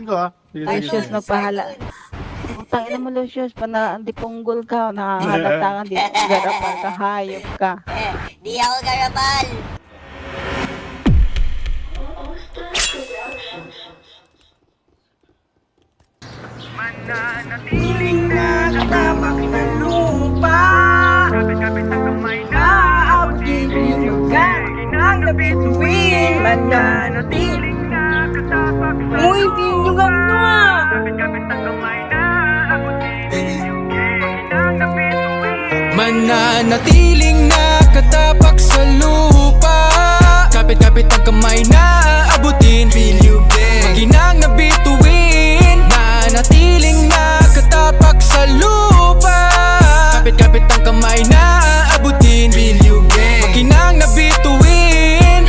ko ah. Sige, sige. Lucius, magpahala. Utang ina mo, Lucius, di punggol ka, nakahalata ka, di garapal ka, hayop ka. Di ako garapal. Mananatiling nakatapak ng lupa. Kapit-kapit ang kamay na aabot bilyugan ang nabituin. Mananatiling nakatapak ng lupa. Uy, bilyugan mo ah! Kapit-kapit ang kamay na aabot bilyugan ang nabituin. Mananatiling nakatapak sa lupa. Kapit-kapit ang kamay na aabutin bilyugin. Maginang nabituin. Nanatiling nakatapak sa lupa. Kapit-kapit ang kamay na aabutin bilyugin. Maginang nabituin.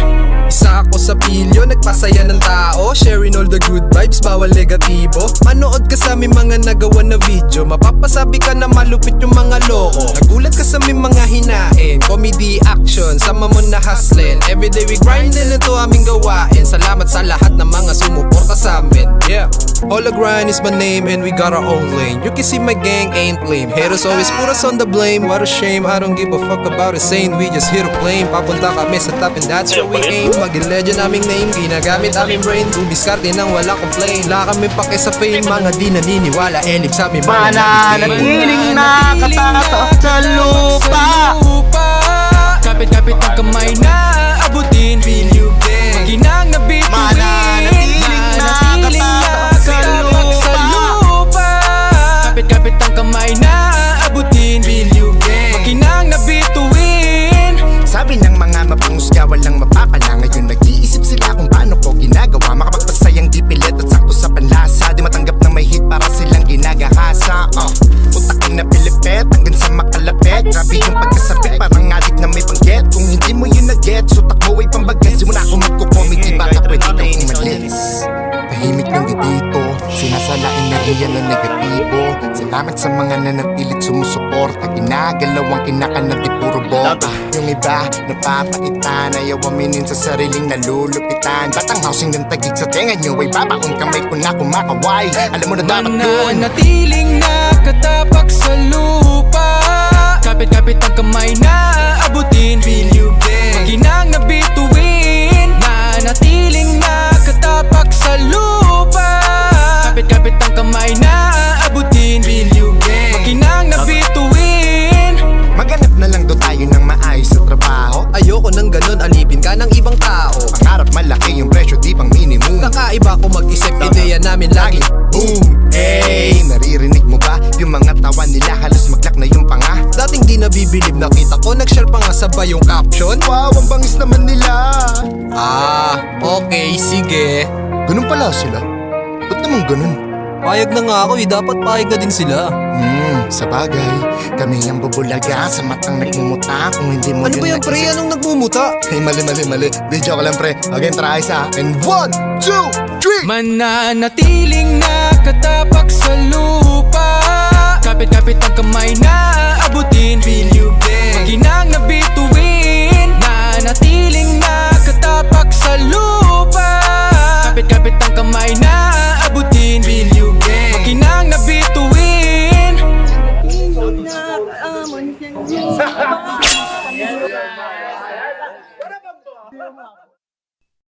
Isa ako sa pilyo, nagpasaya ng tao. Sharing all the good vibes, bawal negatibo. Manood ka sa aming mga nagawa na video. Mapapasabi ka na malupit yung mga loko. Nagulat ka sa aming mga hinain. Comedy action, sama mo na hustling. Everyday we grindin', ito aming gawain. Salamat sa lahat ng mga sumuporta sa amin. Yeah, all the grind is my name and we got our own lane. You can see my gang ain't lame. Haters always put us on the blame. What a shame, I don't give a fuck about it saying. We just hit a plane. Papunta kami sa top and that's where we aim. Maging legend aming name, ginagamit aming brain. Dumiskarte nang wala complain. Wala kami pake sa fame, mga di naniniwala. Elip sa aming mga Mananatiling nakatapak sa lupa. Kapit-kapit ang kamay na abutin bilyugin. Maginang nabituin. Mananatiling nakatapak sa lupa. Kapit-kapit ang kamay na abutin bilyugin. Maginang nabituin. Sabi ng mga mapanghusga walang mapapala. Ngayon nag-iisip sila kung paano ko ginagawa. Makapagpasayang di pilit at sakto sa panlasa. Di matanggap na may hit para silang ginagahasa. Utakin na pilipet hanggang sa makalapit. Grabe yung pagkasapit, parang adik na may panggit. Kung hindi mo yun na-get, so takbo ay pambagas. Di mo na ako magko-comedy, baka pwede kang umalis. Tahimik lang dito, sinasalain na riyan ng negatibo. Salamat sa mga nanatilit sumusuporta. Ginagalaw ang kinaan na di puro boka. Yung iba napapaitan, ayaw aminin sa sariling nalulupitan. Batang housing ng tagig sa tenga nyo ay babaon kamay ko na kumakaway. Alam mo na dapat yun. Mananatiling nakatapak sa lupa. Kapit-kapit ang kamay na abutin bilyugin. Maginang nabituin. Nanatiling nakatapak sa lupa. Kapit-kapit ang kamay na abutin bilyugin. Maginang nabituin. Maghanap na lang daw tayo ng maayos sa trabaho. Ayoko nang ganun, alipin ka ng ibang tao. Pangarap malaki, yung presyo di pang minimum. Kakaiba ko mag-isip, ideya namin lagi Boom! Hey! Naririnig mo ba? Yung mga tawa nila halos maglak na yung panga. dating di nabibilib, nakita ko nag-share pa nga sabay yung caption. Wow, ang bangis naman nila. Okay, sige. Ganun pala sila. Ba't naman ganun? Payag na nga ako dapat payag na din sila. Sa bagay, kami ang bubulaga sa matang nagmumuta. Kung hindi mo Ano ba yan pre? Anong nagmumuta? Hey, mali. Video ko lang pre. Again, try sa and 1, 2, 3. Mananatiling nakatapak sa lupa. Kapit-kapit ang kamay na abutin bilyugin. Maginang nabituin. Nanatiling nakatapak sa lupa.